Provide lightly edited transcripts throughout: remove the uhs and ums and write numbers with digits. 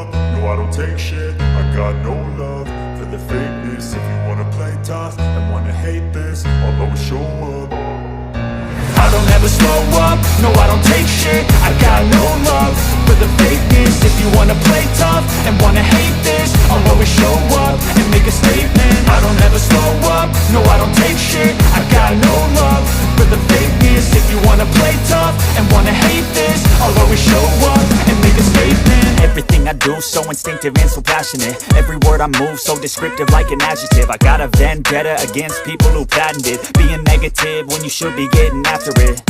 up, no I don't take shit. I got no love for the fakeness. If you wanna play tough and wanna hate this, I'll always show up. I don't ever slow up, no I don't take shit. I got no love for the fakeness. If you wanna play tough and wanna hate this, I'll always show up and make a statement. I don't ever slow up, no I don't take shit. I got no love for the fakeness. If you wanna play tough and wanna hate this, I'll always show up and make a statement. Everything I do so instinctive and so passionate. Every word I move so descriptive like an adjective. I got a vendetta against people who patented being negative when you should be getting after it.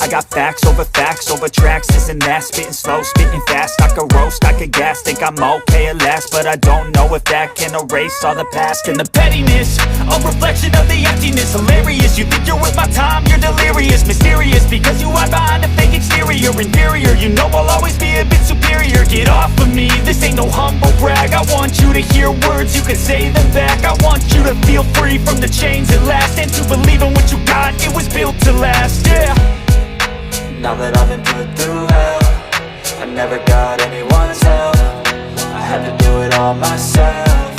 I got facts over tracks, this and that. Spitting slow, spitting fast, I could roast, I could gas. Think I'm okay at last, but I don't know if that can erase all the past. And the pettiness, a reflection of the emptiness. Hilarious, you think you're with my time, you're delirious. Mysterious, because you hide behind a fake exterior. Inferior, you know I'll always be a bit superior. Get off of me, this ain't no humble brag. I want you to hear words, you can say them back. I want you to feel free from the chains at last, and to believe in what you got, it was built to last, yeah. Now that I've been put through hell, I never got anyone's help. I had to do it all myself.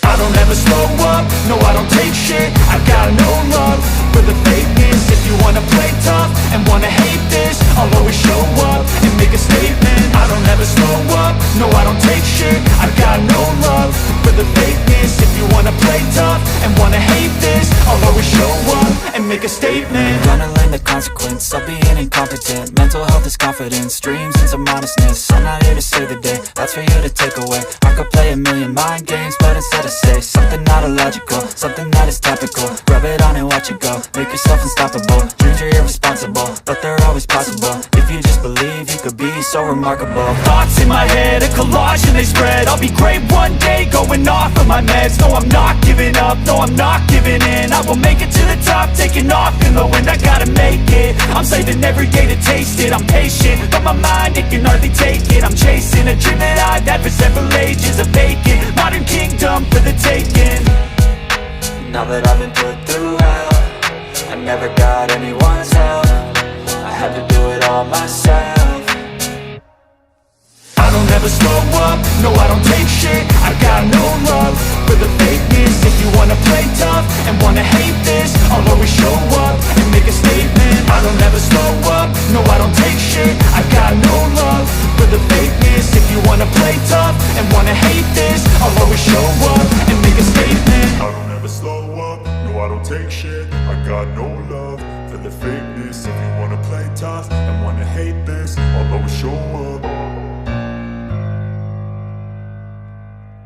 I don't ever slow up, no I don't take shit. I got no love for the fakeness. If you wanna play tough and wanna hate this, I'll always show up and make a statement. I don't ever slow up, no I don't take shit. I got no love for the fakeness. If you wanna play tough and wanna hate this, I'll always show up and make a statement. Gonna learn the consequence of being incompetent. Mental health is confidence, dreams and some honestness. I'm not here to save the day, that's for you to take away. I could play a million mind games, but instead I say something not illogical, something that is topical. Rub it on and watch it go, make yourself unstoppable. Dreams are irresponsible, but they're always possible. If you just believe, you could be so remarkable. Thoughts in my head, a collage and they spread. I'll be great one day, going off of my meds. No, I'm not giving up, no, I'm not giving in. I will make it to the top, taking off in the wind. I gotta make it, I'm saving every day to taste it. I'm patient, but my mind, it can hardly take it. I'm chasing a dream that I've had for several ages. A vacant, modern kingdom for the taking. Now that I've been put through hell, I never got anyone's help. I had to do it all myself. I don't ever slow up, no I don't take shit. I got no love for the fakeness. If you wanna play tough and wanna hate this, I'll always show up and make a statement. I don't ever slow up, no I don't take shit. I got no love for the fakeness. If you wanna play tough and wanna hate this, I'll always show up and make a statement. I don't ever slow up, no I don't take shit. I got no love for the fakeness. If you wanna play tough and wanna hate this, I'll always show up.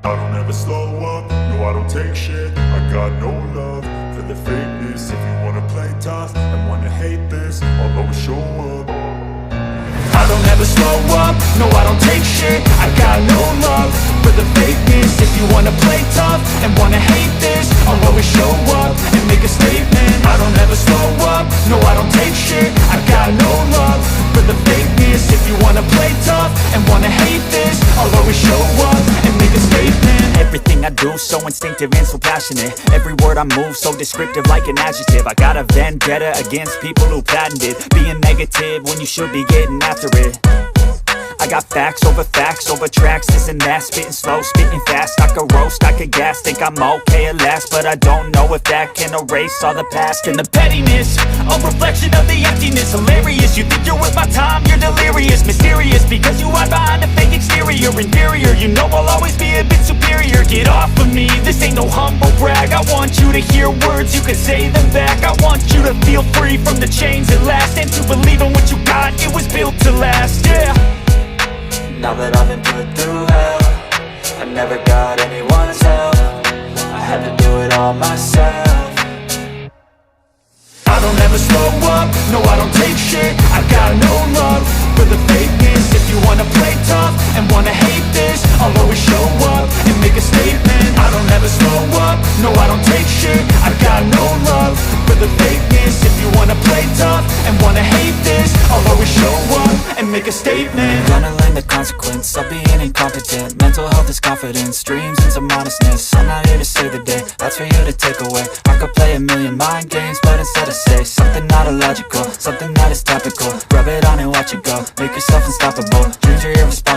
I don't ever slow up, no I don't take shit. I got no love for the fakeness. If you wanna play tough and wanna hate this, I'll always show up. I don't ever slow up, no I don't take shit. I got no love for the fakeness. If you wanna play tough and wanna hate this, I'll always show up and make a statement. I don't ever slow up, no I don't take shit. I got no love for the fakeness. If you wanna play tough and wanna hate this, I'll always show up and make a statement. Everything I do so instinctive and so passionate. Every word I move so descriptive like an adjective. I got a vendetta against people who patented being negative when you should be getting after it. I got facts over tracks, this and that. Spitting slow, spitting fast, I could roast, I could gas. Think I'm okay at last, but I don't know if that can erase all the past. And the pettiness, a reflection of the emptiness. Hilarious, you think you're with my time, you're delirious. Mysterious, because you hide behind a fake exterior. Inferior, you know I'll always be a bit superior. Get off of me, this ain't no humble brag. I want you to hear words, you can say them back. I want you to feel free from the chains at last, and to believe in what you got, it was built to last, yeah. Now that I've been put through hell, I never got anyone's help. I had to do it all myself. I don't ever slow up, no I don't take shit. I got no love for the fakeness. If you wanna play tough and wanna hate this, I'll always show up and make a statement. I don't ever slow up, no I don't take shit. I got no love for the fakeness. If you wanna play tough and wanna hate this, I'll always show up and make a statement. Gonna learn the consequence of being incompetent. Mental health is confidence, dreams and some honestness. I'm not here to save the day, that's for you to take away. I could play a million mind games, but instead I say something not illogical, something that is topical. Rub it on and watch it go, make yourself unstoppable. Dreams are irresponsible,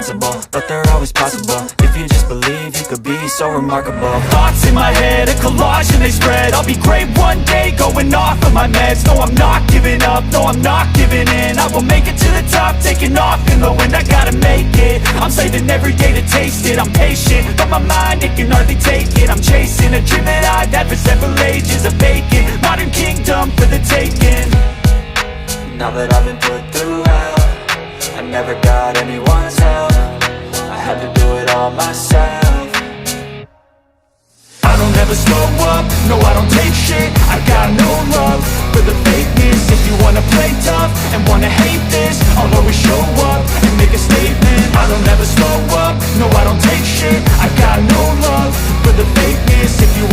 so remarkable. Thoughts in my head, a collage and they spread. I'll be great one day, going off of my meds. No, I'm not giving up, no, I'm not giving in. I will make it to the top, taking off in the wind. I gotta make it, I'm saving every day to taste it. I'm patient, but my mind, it can hardly take it. I'm chasing a dream that I've had for several ages. A vacant, modern kingdom for the taking. Now that I've been put through hell, I never got anyone's help. I had to do it all myself. I don't ever slow up, no I don't take shit. I got no love for the fakeness. If you wanna play tough and wanna hate this, I'll always show up and make a statement. I don't ever slow up, no I don't take shit. I got no love for the fakeness. If you